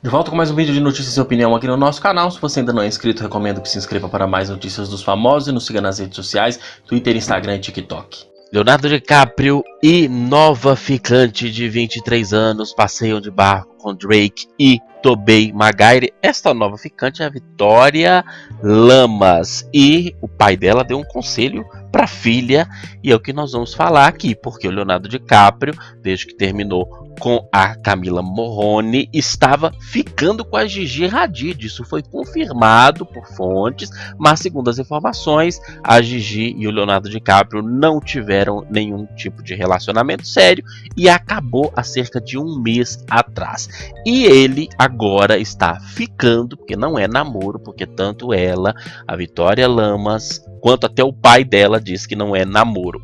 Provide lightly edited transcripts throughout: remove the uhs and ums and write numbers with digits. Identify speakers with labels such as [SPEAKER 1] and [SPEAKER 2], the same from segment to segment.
[SPEAKER 1] De volta com mais um vídeo de notícias e opinião aqui no nosso canal. Se você ainda não é inscrito, recomendo que se inscreva para mais notícias dos famosos e nos siga nas redes sociais, Twitter, Instagram e TikTok.
[SPEAKER 2] Leonardo DiCaprio e nova ficante de 23 anos passeiam de barco com Drake e Tobey Maguire. Esta nova ficante é a Victoria Lamas e o pai dela deu um conselho para a filha e é o que nós vamos falar aqui, porque o Leonardo DiCaprio, desde que terminou com a Camila Morrone, estava ficando com a Gigi Hadid. Isso foi confirmado por fontes, mas segundo as informações, a Gigi e o Leonardo DiCaprio não tiveram nenhum tipo de relacionamento sério e acabou há cerca de um mês atrás. E ele agora está ficando, porque não é namoro, porque tanto ela, a Victoria Lamas, quanto até o pai dela diz que não é namoro,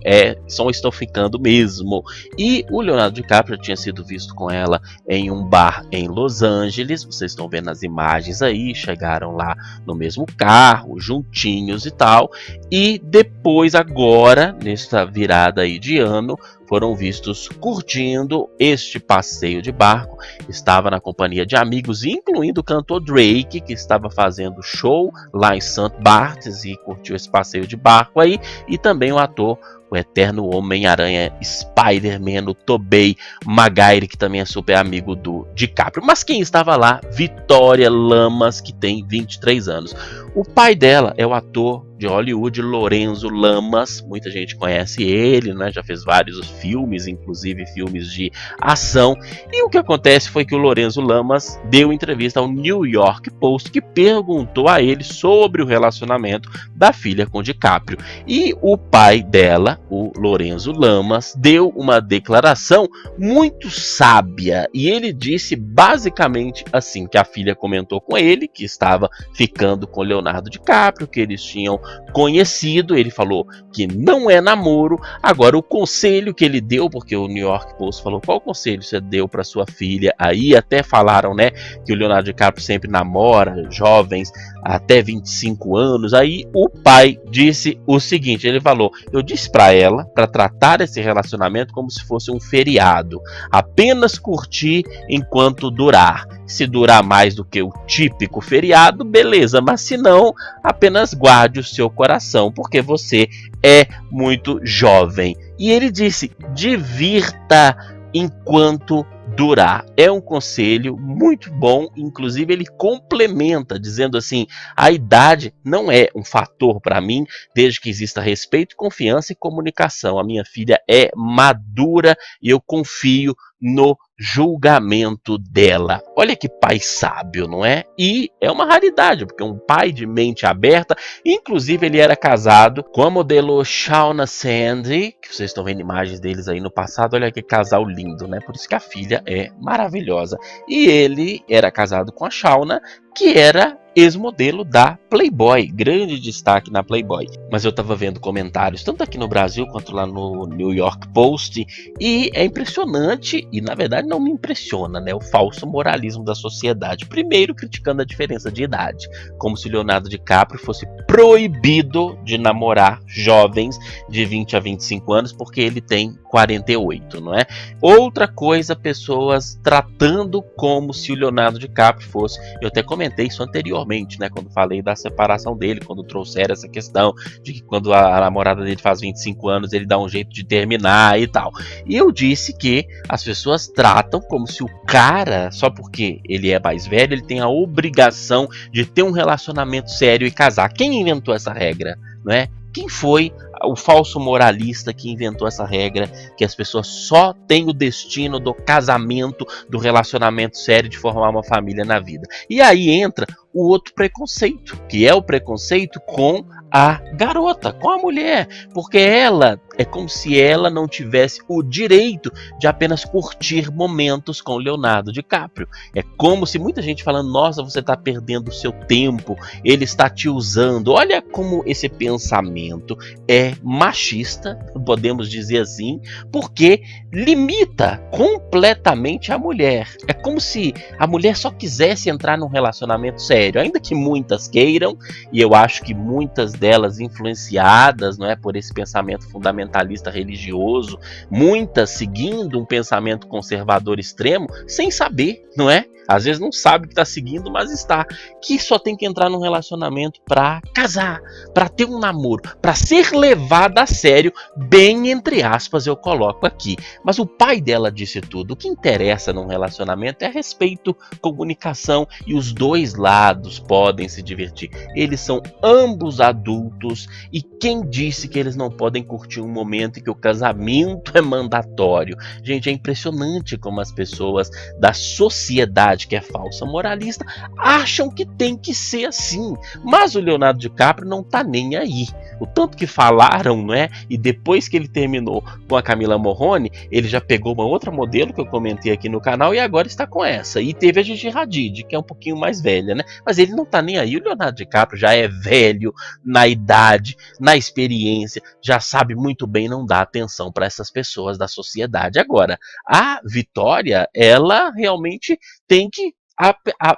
[SPEAKER 2] só estão ficando mesmo. E o Leonardo DiCaprio tinha sido visto com ela em um bar em Los Angeles, vocês estão vendo as imagens aí, chegaram lá no mesmo carro, juntinhos e tal, e depois agora, nesta virada aí de ano, foram vistos curtindo este passeio de barco. Estava na companhia de amigos, incluindo o cantor Drake, que estava fazendo show lá em St. Barts e curtiu esse passeio de barco aí, e também o ator, o eterno Homem-Aranha Spider-Man, o Tobey Maguire, que também é super amigo do DiCaprio. Mas quem estava lá? Victoria Lamas, que tem 23 anos. O pai dela é o ator de Hollywood, Lorenzo Lamas. Muita gente conhece ele, né? Já fez vários filmes, inclusive filmes de ação. E o que acontece foi que o Lorenzo Lamas deu entrevista ao New York Post, que perguntou a ele sobre o relacionamento da filha com DiCaprio. E o pai dela, o Lorenzo Lamas, deu uma declaração muito sábia. E ele disse basicamente assim, que a filha comentou com ele que estava ficando com Leonardo DiCaprio, que eles tinham conhecido. Ele falou que não é namoro. Agora, o conselho que ele deu, porque o New York Post falou, qual conselho você deu para sua filha? Aí até falaram, né, que o Leonardo DiCaprio sempre namora jovens até 25 anos. Aí o pai disse o seguinte, ele falou, eu disse para ela para tratar esse relacionamento como se fosse um feriado, apenas curtir enquanto durar. Se durar mais do que o típico feriado, beleza, mas se não, apenas guarde o seu coração, porque você é muito jovem. E ele disse, divirta enquanto durar. É um conselho muito bom, inclusive ele complementa, dizendo assim, a idade não é um fator para mim, desde que exista respeito, confiança e comunicação. A minha filha é madura e eu confio no julgamento dela. Olha que pai sábio, não é? E é uma raridade, porque um pai de mente aberta, inclusive ele era casado com a modelo Shauna Sandy, que vocês estão vendo imagens deles aí no passado. Olha que casal lindo, né? Por isso que a filha é maravilhosa. E ele era casado com a Shauna, que era ex-modelo da Playboy, grande destaque na Playboy. Mas eu tava vendo comentários, tanto aqui no Brasil quanto lá no New York Post, e é impressionante, e na verdade não me impressiona, né, o falso moralismo da sociedade. Primeiro, criticando a diferença de idade, como se o Leonardo DiCaprio fosse proibido de namorar jovens de 20 a 25 anos, porque ele tem 48, não é? Outra coisa, pessoas tratando como se o Leonardo DiCaprio fosse, eu até comentei isso anteriormente, né, quando falei da separação dele, quando trouxeram essa questão de que quando a namorada dele faz 25 anos, ele dá um jeito de terminar e tal. E eu disse que as pessoas tratam como se o cara, só porque ele é mais velho, ele tem a obrigação de ter um relacionamento sério e casar. Quem inventou essa regra, não é? Quem foi o falso moralista que inventou essa regra, que as pessoas só têm o destino do casamento, do relacionamento sério, de formar uma família na vida? E aí entra o outro preconceito, que é o preconceito com a garota, com a mulher, porque ela é como se ela não tivesse o direito de apenas curtir momentos com Leonardo DiCaprio. É como se muita gente falando, nossa, você está perdendo o seu tempo, ele está te usando. Olha como esse pensamento é machista, podemos dizer assim, porque limita completamente a mulher. É como se a mulher só quisesse entrar num relacionamento sério, ainda que muitas queiram, e eu acho que muitas delas influenciadas, não é, por esse pensamento fundamental fundamentalista religioso, muitas seguindo um pensamento conservador extremo, sem saber, não é? Às vezes não sabe que está seguindo, mas está. Que só tem que entrar num relacionamento para casar, para ter um namoro, para ser levada a sério, bem entre aspas eu coloco aqui. Mas o pai dela disse tudo. O que interessa num relacionamento é respeito, comunicação, e os dois lados podem se divertir. Eles são ambos adultos, e quem disse que eles não podem curtir um momento em que o casamento é mandatório? Gente, é impressionante como as pessoas da sociedade, que é falsa moralista, acham que tem que ser assim. Mas o Leonardo DiCaprio não tá nem aí. O tanto que falaram, não é? E depois que ele terminou com a Camila Morrone, ele já pegou uma outra modelo que eu comentei aqui no canal e agora está com essa. E teve a Gigi Hadid, que é um pouquinho mais velha, né? Mas ele não tá nem aí. O Leonardo DiCaprio já é velho na idade, na experiência, já sabe muito bem não dar atenção para essas pessoas da sociedade. Agora, a Vitória, ela realmente tem que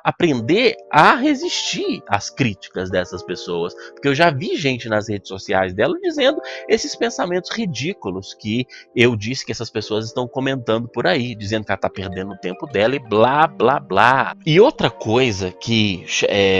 [SPEAKER 2] aprender a resistir às críticas dessas pessoas, porque eu já vi gente nas redes sociais dela dizendo esses pensamentos ridículos que eu disse que essas pessoas estão comentando por aí, dizendo que ela está perdendo o tempo dela e blá blá blá. E outra coisa que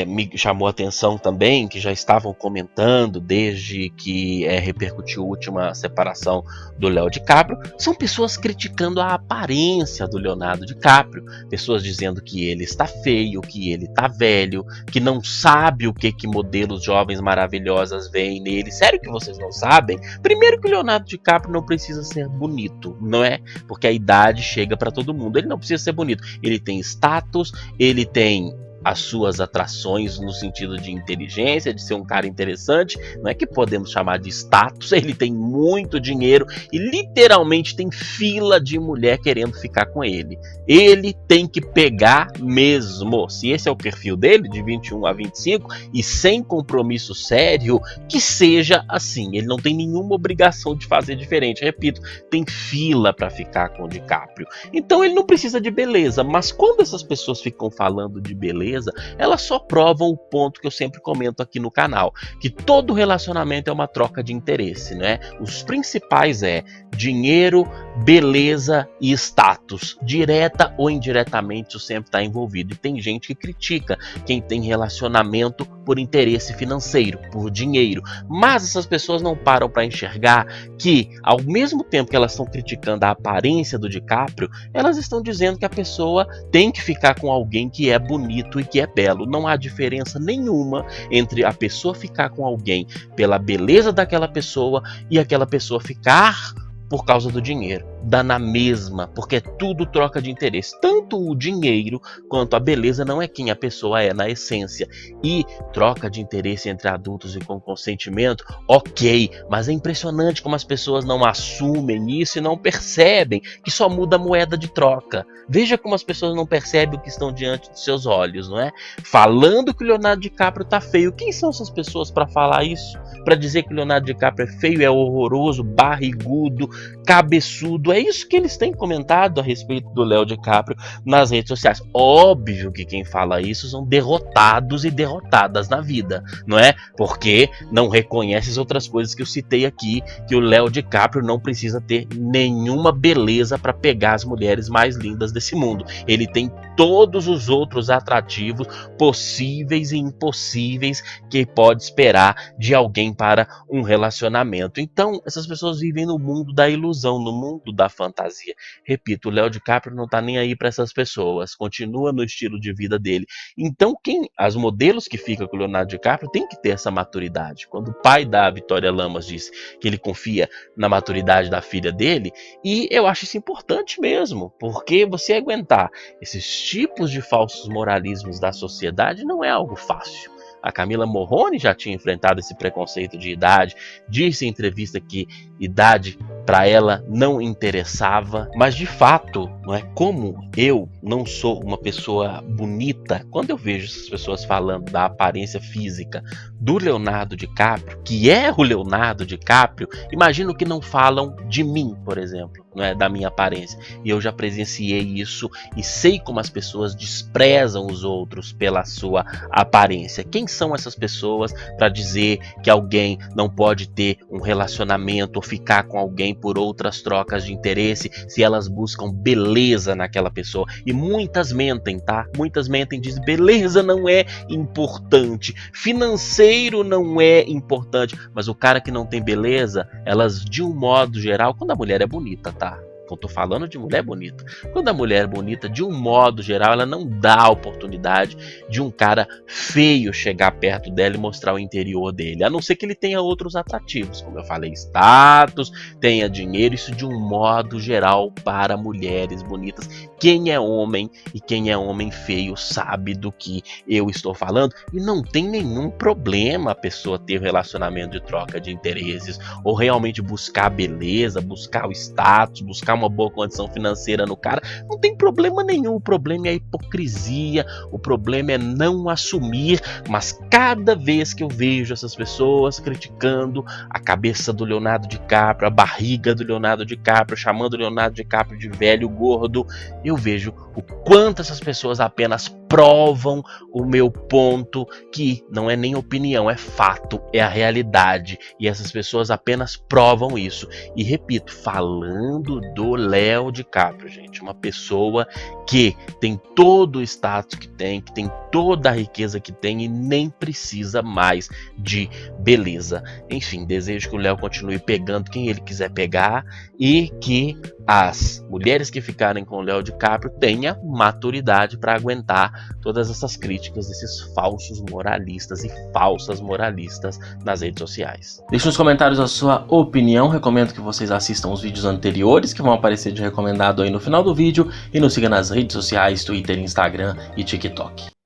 [SPEAKER 2] me chamou a atenção também, que já estavam comentando desde que repercutiu a última separação do Léo DiCaprio, são pessoas criticando a aparência do Leonardo DiCaprio, pessoas dizendo que ele está feio, que ele está velho, que não sabe o que modelos jovens maravilhosas veem nele. Sério que vocês não sabem? Primeiro que o Leonardo DiCaprio não precisa ser bonito, não é? Porque a idade chega para todo mundo. Ele não precisa ser bonito. Ele tem status, ele tem as suas atrações no sentido de inteligência, de ser um cara interessante, não é que podemos chamar de status. Ele tem muito dinheiro e literalmente tem fila de mulher querendo ficar com ele. Ele tem que pegar mesmo. Se esse é o perfil dele, de 21 a 25 e sem compromisso sério, que seja assim. Ele não tem nenhuma obrigação de fazer diferente. Repito, tem fila para ficar com o DiCaprio. Então ele não precisa de beleza, mas quando essas pessoas ficam falando de beleza, elas só provam o ponto que eu sempre comento aqui no canal, que todo relacionamento é uma troca de interesse, né? Os principais é dinheiro, beleza e status. Direta ou indiretamente isso sempre está envolvido. E tem gente que critica quem tem relacionamento por interesse financeiro, por dinheiro. Mas essas pessoas não param para enxergar que, ao mesmo tempo que elas estão criticando a aparência do DiCaprio, elas estão dizendo que a pessoa tem que ficar com alguém que é bonito e que é belo. Não há diferença nenhuma entre a pessoa ficar com alguém pela beleza daquela pessoa e aquela pessoa ficar por causa do dinheiro. Dá na mesma, porque é tudo troca de interesse. Tanto o dinheiro quanto a beleza não é quem a pessoa é na essência. E troca de interesse entre adultos e com consentimento, ok, mas é impressionante como as pessoas não assumem isso e não percebem que só muda a moeda de troca. Veja como as pessoas não percebem o que estão diante dos seus olhos, não é? Falando que o Leonardo DiCaprio tá feio. Quem são essas pessoas para falar isso? Para dizer que o Leonardo DiCaprio é feio, é horroroso, barrigudo, cabeçudo. É isso que eles têm comentado a respeito do Léo DiCaprio nas redes sociais. Óbvio que quem fala isso são derrotados e derrotadas na vida, não é? Porque não reconhece as outras coisas que eu citei aqui, que o Léo DiCaprio não precisa ter nenhuma beleza para pegar as mulheres mais lindas desse mundo. Ele tem todos os outros atrativos possíveis e impossíveis que pode esperar de alguém para um relacionamento. Então, essas pessoas vivem no mundo da ilusão, no mundo da fantasia. Repito, o Léo DiCaprio não tá nem aí para essas pessoas, continua no estilo de vida dele. Então, as modelos que ficam com o Leonardo DiCaprio tem que ter essa maturidade. Quando o pai da Vitória Lamas disse que ele confia na maturidade da filha dele, e eu acho isso importante mesmo, porque você aguentar esses tipos de falsos moralismos da sociedade não é algo fácil. A Camila Morrone já tinha enfrentado esse preconceito de idade, disse em entrevista que idade para ela não interessava, mas de fato, não é, como eu não sou uma pessoa bonita, quando eu vejo essas pessoas falando da aparência física do Leonardo DiCaprio, que é o Leonardo DiCaprio, imagino que não falam de mim, por exemplo. não é, da minha aparência. E eu já presenciei isso e sei como as pessoas desprezam os outros pela sua aparência. Quem são essas pessoas para dizer que alguém não pode ter um relacionamento ou ficar com alguém por outras trocas de interesse se elas buscam beleza naquela pessoa? E muitas mentem, tá? Muitas mentem, dizem beleza não é importante, financeiro não é importante, mas o cara que não tem beleza, elas de um modo geral, quando a mulher é bonita, tá? Eu tô falando de mulher bonita. Quando a mulher é bonita, de um modo geral, ela não dá a oportunidade de um cara feio chegar perto dela e mostrar o interior dele. A não ser que ele tenha outros atrativos, como eu falei, status, tenha dinheiro, isso de um modo geral para mulheres bonitas. Quem é homem e quem é homem feio sabe do que eu estou falando. E não tem nenhum problema a pessoa ter um relacionamento de troca de interesses ou realmente buscar a beleza, buscar o status, buscar uma boa condição financeira no cara. Não tem problema nenhum. O problema é a hipocrisia, o problema é não assumir. Mas cada vez que eu vejo essas pessoas criticando a cabeça do Leonardo DiCaprio, a barriga do Leonardo DiCaprio, chamando o Leonardo DiCaprio de velho gordo, eu vejo o quanto essas pessoas apenas provam o meu ponto, que não é nem opinião, é fato, é a realidade. E essas pessoas apenas provam isso. E repito, falando do Léo DiCaprio, gente, uma pessoa que tem todo o status que tem toda a riqueza que tem e nem precisa mais de beleza. Enfim, desejo que o Léo continue pegando quem ele quiser pegar e que as mulheres que ficarem com o Léo DiCaprio tenham maturidade para aguentar todas essas críticas desses falsos moralistas e falsas moralistas nas redes sociais.
[SPEAKER 1] Deixe nos comentários a sua opinião. Recomendo que vocês assistam os vídeos anteriores que vão aparecer de recomendado aí no final do vídeo e nos siga nas redes sociais, Twitter, Instagram e TikTok.